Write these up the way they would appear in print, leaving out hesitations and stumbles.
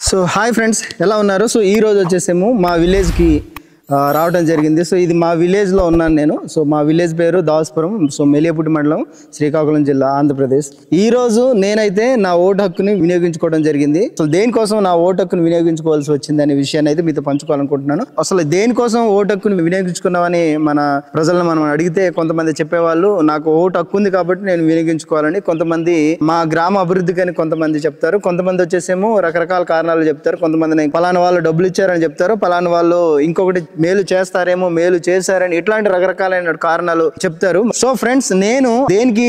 So hi friends, ఎలా ఉన్నారు? So ఈ రోజు వచ్చేసేమో మా విలేజ్కి రావడం జరిగింది. సో ఇది మా విలేజ్లో ఉన్నాను నేను. సో మా విలేజ్ పేరు దాస్పురం. సో మెలియపుట్టి మండలం, శ్రీకాకుళం జిల్లా, ఆంధ్రప్రదేశ్. ఈ రోజు నేనైతే నా ఓటు హక్కుని వినియోగించుకోవడం జరిగింది. సో దేనికోసం నా ఓటు హక్కుని వినియోగించుకోవాల్సి వచ్చింది అనే విషయాన్ని అయితే మీతో పంచుకోవాలనుకుంటున్నాను. అసలు దేనికోసం ఓటు హక్కుని వినియోగించుకున్నామని మన ప్రజలను మనం అడిగితే కొంతమంది చెప్పేవాళ్ళు నాకు ఓటు హక్కు ఉంది కాబట్టి నేను వినియోగించుకోవాలని. కొంతమంది మా గ్రామ అభివృద్ధికి అని కొంతమంది చెప్తారు. కొంతమంది వచ్చేసేమో రకరకాల కారణాలు చెప్తారు. కొంతమంది పలానా వాళ్ళు డబ్బులు ఇచ్చారని చెప్తారు, పలానా వాళ్ళు ఇంకొకటి మేలు చేస్తారేమో, మేలు చేశారని, ఇట్లాంటి రకరకాలైన కారణాలు చెప్తారు. సో ఫ్రెండ్స్, నేను దేనికి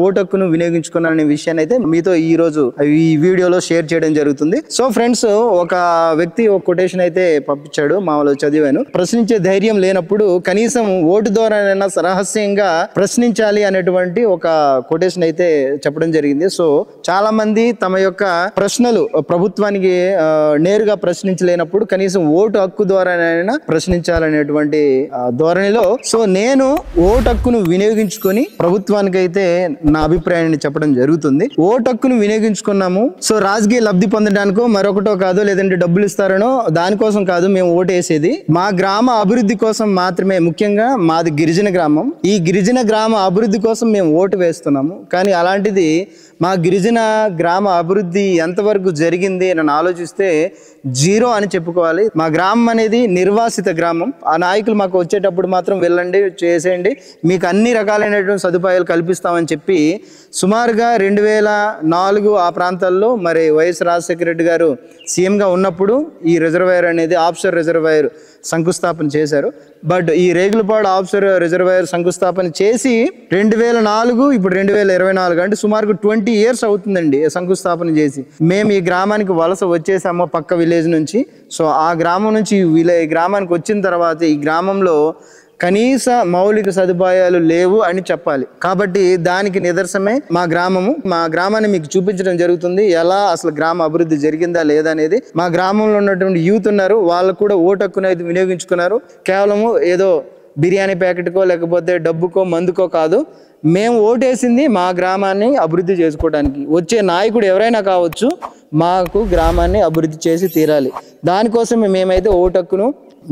ఓటు హక్కును వినియోగించుకున్నాననే విషయాన్ని అయితే మీతో ఈ రోజు ఈ వీడియోలో షేర్ చేయడం జరుగుతుంది. సో ఫ్రెండ్స్, ఒక వ్యక్తి ఒక కొటేషన్ అయితే పంపించాడు, మామూలు చదివాను. ప్రశ్నించే ధైర్యం లేనప్పుడు కనీసం ఓటు ద్వారానైనా రహస్యంగా ప్రశ్నించాలి అనేటువంటి ఒక కొటేషన్ అయితే చెప్పడం జరిగింది. సో చాలా మంది తమ యొక్క ప్రశ్నలు ప్రభుత్వానికి నేరుగా ప్రశ్నించలేనప్పుడు కనీసం ఓటు హక్కు ద్వారానైనా ప్రశ్నించాలనేటువంటి ధోరణిలో సో నేను ఓటు హక్కును వినియోగించుకొని ప్రభుత్వానికి అయితే నా అభిప్రాయాన్ని చెప్పడం జరుగుతుంది. ఓటు హక్కును వినియోగించుకున్నాము. సో రాజకీయ లబ్ధి పొందడానికో మరొకటో కాదు, లేదంటే డబ్బులు ఇస్తారనో దానికోసం కాదు మేము ఓటు వేసేది. మా గ్రామ అభివృద్ధి కోసం మాత్రమే. ముఖ్యంగా మాది గిరిజన గ్రామం. ఈ గిరిజన గ్రామ అభివృద్ధి కోసం మేము ఓటు వేస్తున్నాము. కానీ అలాంటిది మా గిరిజన గ్రామ అభివృద్ధి ఎంతవరకు జరిగింది అని ఆలోచిస్తే జీరో అని చెప్పుకోవాలి. మా గ్రామం అనేది నిర్వాసిత గ్రామం. ఆ నాయకులు మాకు వచ్చేటప్పుడు మాత్రం వెళ్ళండి, చేసేయండి, మీకు అన్ని రకాలైనటువంటి సదుపాయాలు కల్పిస్తామని చెప్పి సుమారుగా 2004 ఆ ప్రాంతాల్లో మరి వైఎస్ రాజశేఖర రెడ్డి గారు సీఎంగా ఉన్నప్పుడు ఈ రిజర్వాయర్ అనేది ఆఫ్షోర్ రిజర్వాయర్ శంకుస్థాపన చేశారు. బట్ ఈ రేగులపాడు ఆఫ్షోర్ రిజర్వాయర్ శంకుస్థాపన చేసి 2004 ఇప్పుడు 2024 అంటే సుమారుగా 20 years అవుతుందండి శంకుస్థాపన చేసి. మేము ఈ గ్రామానికి వలస వచ్చేసాము పక్క విలేజ్ నుంచి. సో ఆ గ్రామం నుంచి ఈ గ్రామానికి వచ్చిన తర్వాత ఈ గ్రామంలో కనీస మౌలిక సదుపాయాలు లేవు అని చెప్పాలి. కాబట్టి దానికి నిదర్శనమే మా గ్రామము. మా గ్రామాన్ని మీకు చూపించడం జరుగుతుంది, ఎలా అసలు గ్రామ అభివృద్ధి జరిగిందా లేదా అనేది. మా గ్రామంలో ఉన్నటువంటి యూత్ ఉన్నారు, వాళ్ళు కూడా ఓటు హక్కును అయితే వినియోగించుకున్నారు. కేవలము ఏదో బిర్యానీ ప్యాకెట్కో లేకపోతే డబ్బుకో మందుకో కాదు, మేము ఓటేసింది మా గ్రామాన్ని అభివృద్ధి చేసుకోవడానికి. వచ్చే నాయకుడు ఎవరైనా కావచ్చు, మాకు గ్రామాన్ని అభివృద్ధి చేసి తీరాలి. దానికోసమే మేమైతే ఓటు హక్కును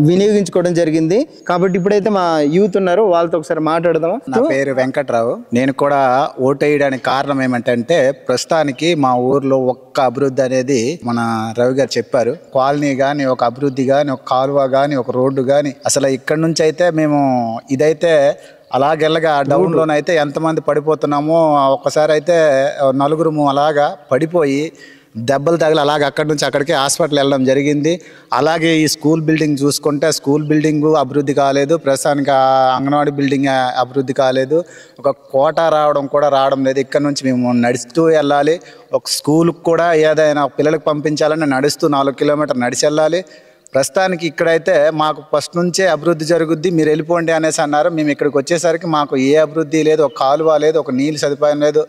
వినియోగించుకోవడం జరిగింది. కాబట్టి ఇప్పుడైతే మా యూత్ ఉన్నారు, వాళ్ళతో ఒకసారి మాట్లాడదామా. నా పేరు వెంకట్రావు. నేను కూడా ఓటు వేయడానికి కారణం ఏమంటే ప్రస్తుతానికి మా ఊర్లో ఒక్క అభివృద్ధి అనేది మన రవి గారు చెప్పారు. కాలనీ కానీ, ఒక అభివృద్ధి కానీ, ఒక కాలువ కానీ, ఒక రోడ్డు కానీ, అసలు ఇక్కడ నుంచి అయితే మేము ఇదైతే అలాగెల్లగా డౌన్లోనైతే ఎంతమంది పడిపోతున్నామో, ఒక్కసారి అయితే నలుగురు అలాగా పడిపోయి దెబ్బలు తగిలి అలాగే అక్కడి నుంచి అక్కడికి హాస్పిటల్ వెళ్ళడం జరిగింది. అలాగే ఈ స్కూల్ బిల్డింగ్ చూసుకుంటే స్కూల్ బిల్డింగ్ అభివృద్ధి కాలేదు, ప్రస్తుతానికి అంగన్వాడీ బిల్డింగ్ అభివృద్ధి కాలేదు, ఒక కోట రావడం లేదు. ఇక్కడ నుంచి మేము నడుస్తూ వెళ్ళాలి. ఒక స్కూల్కి కూడా ఏదైనా పిల్లలకు పంపించాలని నడుస్తూ 4 కిలోమీటర్లు నడిచి వెళ్ళాలి. ప్రస్తుతానికి ఇక్కడైతే మాకు ఫస్ట్ నుంచే అభివృద్ధి జరుగుద్ది, మీరు వెళ్ళిపోండి అనేసి అన్నారు. మేము ఇక్కడికి వచ్చేసరికి మాకు ఏ అభివృద్ధి లేదు, ఒక కాలువ లేదు, ఒక నీళ్ళు సదుపాయం లేదు,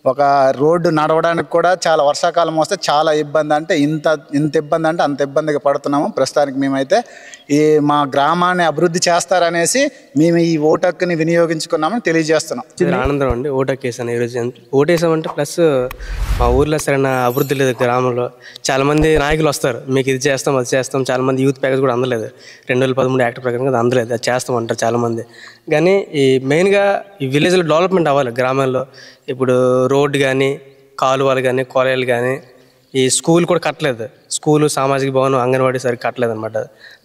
ఒక రోడ్డు నడవడానికి కూడా చాలా వర్షాకాలం వస్తే చాలా ఇబ్బంది. అంటే ఇంత ఇబ్బంది అంటే అంత ఇబ్బందిగా పడుతున్నాము. ప్రస్తుతానికి మేమైతే ఈ మా గ్రామాన్ని అభివృద్ధి చేస్తారనేసి మేము ఈ ఓటు హక్కుని వినియోగించుకున్నామని తెలియజేస్తున్నాం. ఆనందం అండి ఓటు హక్కు వేసాను ఈరోజు. ఓటు వేసామంటే ప్లస్ మా ఊర్లో సరైన అభివృద్ధి లేదు. గ్రామంలో చాలామంది నాయకులు వస్తారు, మీకు ఇది చేస్తాం అది చేస్తాం. చాలామంది యూత్ ప్యాకేజ్ కూడా అందలేదు. 2013 యాక్ట్ ప్రకారం అది అందలేదు. అది చేస్తామంటారు చాలామంది. కానీ ఈ మెయిన్గా ఈ విలేజ్లో డెవలప్మెంట్ అవ్వాలి. గ్రామాల్లో ఇప్పుడు రోడ్డు కానీ, కాలువలు కానీ, కాలేజీలు కానీ, ఈ స్కూల్ కూడా కట్టలేదు. స్కూలు, సామాజిక భవనం, అంగన్వాడీ సరిగ్గా కట్టలేదు అనమాట.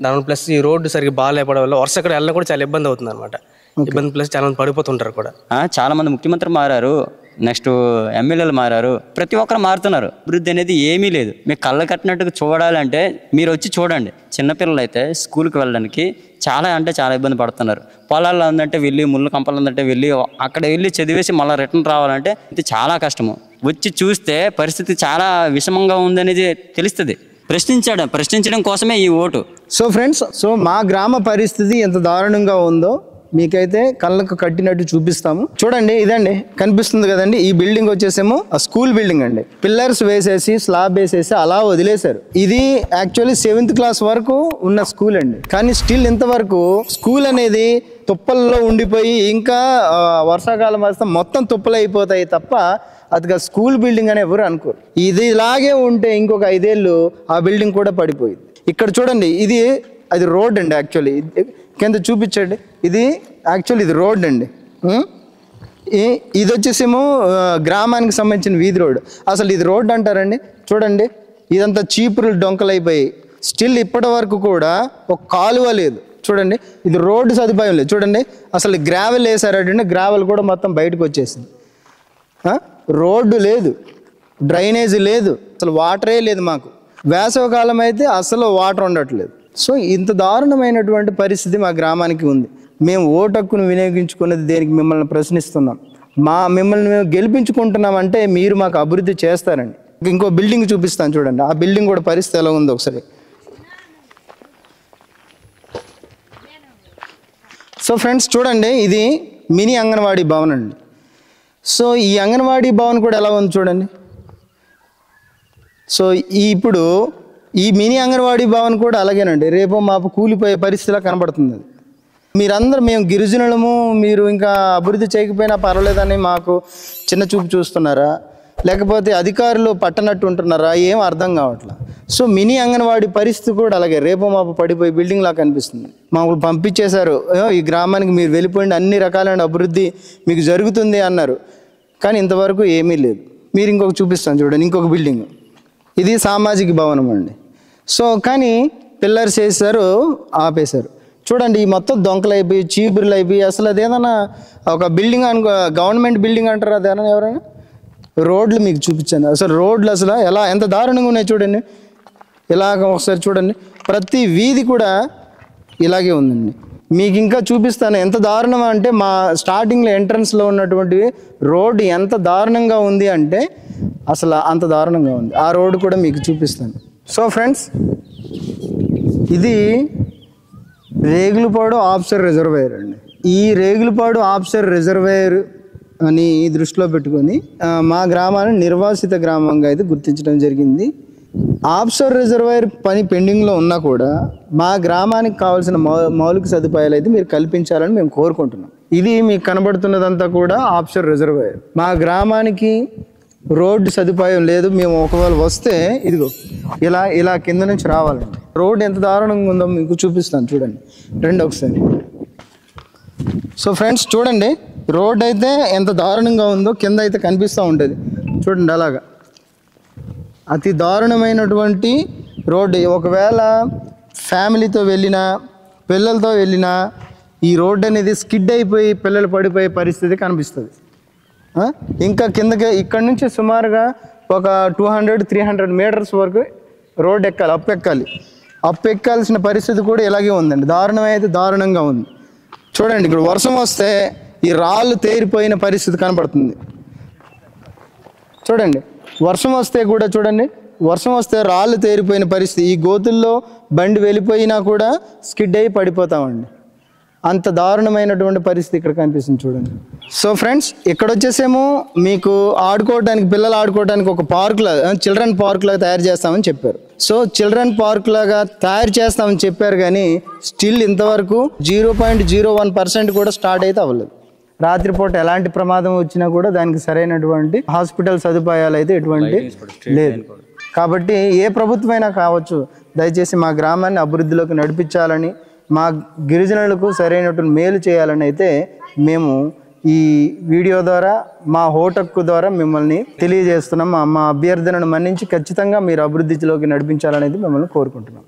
దాని ప్లస్ ఈ రోడ్డు సరిగ్గా బాగాలేపడం వల్ల వర్షం వెళ్ళడం కూడా చాలా ఇబ్బంది అవుతుంది అనమాట. ఇబ్బంది ప్లస్ చాలా మంది పడిపోతుంటారు కూడా. చాలా మంది ముఖ్యమంత్రి మారారు, నెక్స్ట్ ఎమ్మెల్యేలు మారారు, ప్రతి ఒక్కరు మారుతున్నారు. అభివృద్ధి అనేది ఏమీ లేదు. మీకు కళ్ళ కట్టినట్టుగా చూడాలంటే మీరు వచ్చి చూడండి. చిన్నపిల్లలు అయితే స్కూల్కి వెళ్ళడానికి చాలా ఇబ్బంది పడుతున్నారు. పొలాల్లో ఉందంటే వెళ్ళి, ముళ్ళు కంపలు ఉందంటే వెళ్ళి, అక్కడ వెళ్ళి చదివేసి మళ్ళీ రిటర్న్ రావాలంటే ఇది చాలా కష్టము. వచ్చి చూస్తే పరిస్థితి చాలా విషమంగా ఉందనేది తెలుస్తుంది. ప్రశ్నించడం కోసమే ఈ ఓటు. సో ఫ్రెండ్స్, సో మా గ్రామ పరిస్థితి ఎంత దారుణంగా ఉందో మీకైతే కళ్ళకు కట్టినట్టు చూపిస్తాము. చూడండి, ఇదండి కనిపిస్తుంది కదండి. ఈ బిల్డింగ్ వచ్చేసేమో ఆ స్కూల్ బిల్డింగ్ అండి. పిల్లర్స్ వేసేసి స్లాబ్ వేసేసి అలా వదిలేశారు. ఇది యాక్చువల్లీ 7th క్లాస్ వరకు ఉన్న స్కూల్ అండి. కానీ స్టిల్ ఇంతవరకు స్కూల్ అనేది తుప్పల్లో ఉండిపోయి ఇంకా వర్షాకాలం వస్తే మొత్తం తుప్పలు అయిపోతాయి తప్ప అది స్కూల్ బిల్డింగ్ అని ఎవరు అనుకోరు. ఇది ఇలాగే ఉంటే ఇంకొక 5 ఏళ్ళు ఆ బిల్డింగ్ కూడా పడిపోయింది. ఇక్కడ చూడండి, అది రోడ్ అండి. యాక్చువల్లీ కింద చూపించండి, ఇది రోడ్ అండి. ఇది వచ్చేసేమో గ్రామానికి సంబంధించిన వీధి రోడ్. అసలు ఇది రోడ్ అంటారండి? చూడండి, ఇదంతా చీపురులు డొంకలైపోయి స్టిల్ ఇప్పటి వరకు కూడా ఒక కాలువ లేదు. చూడండి, ఇది రోడ్డు సదుపాయం లేదు. చూడండి, అసలు గ్రావెల్ వేసారంటే గ్రావెల్ కూడా మొత్తం బయటకు వచ్చేసింది. రోడ్డు లేదు, డ్రైనేజ్ లేదు, అసలు వాటరే లేదు మాకు. వేసవకాలం అయితే అసలు వాటర్ ఉండట్లేదు. సో ఇంత దారుణమైనటువంటి పరిస్థితి మా గ్రామానికి ఉంది. మేము ఓటు హక్కును వినియోగించుకున్నది దేనికి మిమ్మల్ని ప్రశ్నిస్తున్నాం. మిమ్మల్ని మేము గెలిపించుకుంటున్నామంటే మీరు మాకు అభివృద్ధి చేస్తారండి. ఇంకో బిల్డింగ్ చూపిస్తాను చూడండి, ఆ బిల్డింగ్ కూడా పరిస్థితి ఎలా ఉందో ఒకసారి. సో ఫ్రెండ్స్ చూడండి, ఇది మినీ అంగన్వాడీ భవన్ అండి. సో ఈ అంగన్వాడీ భవన్ కూడా ఎలా ఉంది చూడండి. సో ఇప్పుడు ఈ మినీ అంగన్వాడీ భవన్ కూడా అలాగేనండి, రేపు మాకు కూలిపోయే పరిస్థితిలా కనబడుతుంది. అది మీరందరూ మేము గిరిజనులము, మీరు ఇంకా అభివృద్ధి చేయకపోయినా పర్వాలేదని మాకు చిన్న చూపు చూస్తున్నారా, లేకపోతే అధికారులు పట్టనట్టు ఉంటున్నారా, ఏం అర్థం కావట్లేదు. సో మినీ అంగన్వాడీ పరిస్థితి కూడా అలాగే రేపు మాపు పడిపోయి బిల్డింగ్ లా కనిపిస్తుంది. మాకు పంపించేశారు, ఈ గ్రామానికి మీరు వెళ్ళిపోయింది, అన్ని రకాలైన అభివృద్ధి మీకు జరుగుతుంది అన్నారు. కానీ ఇంతవరకు ఏమీ లేదు. మీరు ఇంకొక చూపిస్తాను చూడండి, ఇంకొక బిల్డింగ్. ఇది సామాజిక భవనం అండి. సో కానీ పిల్లర్స్ వేసారు, ఆపేశారు. చూడండి, ఈ మొత్తం దొంకలు అయిపోయి చీపురులు అయిపోయి అసలు అదేదన్నా ఒక బిల్డింగ్ అనుకో, గవర్నమెంట్ బిల్డింగ్ అంటారు అదేనా ఎవరైనా? రోడ్లు మీకు చూపించాను, అసలు రోడ్లు అసలు ఎంత దారుణంగా ఉన్నాయి చూడండి. ఇలాగ ఒకసారి చూడండి, ప్రతి వీధి కూడా ఇలాగే ఉందండి. మీకు ఇంకా చూపిస్తాను ఎంత దారుణం అంటే, మా స్టార్టింగ్లో ఎంట్రన్స్లో ఉన్నటువంటి రోడ్డు ఎంత దారుణంగా ఉంది అంటే అసలు అంత దారుణంగా ఉంది. ఆ రోడ్డు కూడా మీకు చూపిస్తాను. సో ఫ్రెండ్స్, ఇది రేగులపాడు ఆఫ్సర్ రిజర్వాయర్ అండి. ఈ రేగులపాడు ఆఫ్సర్ రిజర్వాయర్ అని దృష్టిలో పెట్టుకొని మా గ్రామాన్ని నిర్వాసిత గ్రామంగా అయితే గుర్తించడం జరిగింది. ఆఫ్సర్ రిజర్వాయర్ పని పెండింగ్లో ఉన్నా కూడా మా గ్రామానికి కావాల్సిన మౌలిక సదుపాయాలు అయితే మీరు కల్పించాలని మేము కోరుకుంటున్నాం. ఇది మీకు కనబడుతున్నదంతా కూడా ఆఫ్సర్ రిజర్వాయర్. మా గ్రామానికి రోడ్డు సదుపాయం లేదు. మేము ఒకవేళ వస్తే ఇదిగో ఇలా కింద నుంచి రావాలండి. రోడ్డు ఎంత దారుణంగా ఉందో మీకు చూపిస్తాను చూడండి, రండి ఒకసారి. సో ఫ్రెండ్స్ చూడండి, రోడ్ అయితే ఎంత దారుణంగా ఉందో కింద అయితే కనిపిస్తూ ఉంటుంది చూడండి. అలాగా అతి దారుణమైనటువంటి రోడ్డు. ఒకవేళ ఫ్యామిలీతో వెళ్ళినా పిల్లలతో వెళ్ళినా ఈ రోడ్డు అనేది స్కిడ్ అయిపోయి పిల్లలు పడిపోయే పరిస్థితి కనిపిస్తుంది. ఇంకా కిందకి ఇక్కడి నుంచి సుమారుగా ఒక 200-300 మీటర్స్ వరకు రోడ్ ఎక్కాలి, అప్పు ఎక్కాల్సిన పరిస్థితి కూడా ఇలాగే ఉందండి. దారుణమైతే దారుణంగా ఉంది. చూడండి, ఇక్కడ వర్షం వస్తే ఈ రాళ్ళు తేరిపోయిన పరిస్థితి కనపడుతుంది. చూడండి, వర్షం వస్తే కూడా చూడండి, వర్షం వస్తే రాళ్ళు తేరిపోయిన పరిస్థితి. ఈ గోతుల్లో బండి వెళ్ళిపోయినా కూడా స్కిడ్ అయ్యి పడిపోతామండి. అంత దారుణమైనటువంటి పరిస్థితి ఇక్కడ కనిపిస్తుంది చూడండి. సో ఫ్రెండ్స్, ఇక్కడ వచ్చేసేమో మీకు ఆడుకోవడానికి, పిల్లలు ఆడుకోవడానికి ఒక పార్క్ లాగా, చిల్డ్రన్ పార్క్ లాగా తయారు చేస్తామని చెప్పారు. సో చిల్డ్రన్ పార్క్ లాగా తయారు చేస్తామని చెప్పారు, కానీ స్టిల్ ఇంతవరకు 0.01% కూడా స్టార్ట్ అయితే అవ్వలేదు. రాత్రిపూట ఎలాంటి ప్రమాదం వచ్చినా కూడా దానికి సరైనటువంటి హాస్పిటల్ సదుపాయాలు అయితే ఎటువంటి లేదు. కాబట్టి ఏ ప్రభుత్వమైనా కావచ్చు, దయచేసి మా గ్రామాన్ని అభివృద్ధిలోకి నడిపించాలని, మా గిరిజనులకు సరైనటువంటి మేలు చేయాలని అయితే మేము ఈ వీడియో ద్వారా, మా ఓటు హక్కు ద్వారా మిమ్మల్ని తెలియజేస్తున్నాం. మా అభ్యర్థనను మన్నించి ఖచ్చితంగా మీరు అభివృద్ధిలోకి నడిపించాలనేది మిమ్మల్ని కోరుకుంటున్నాం.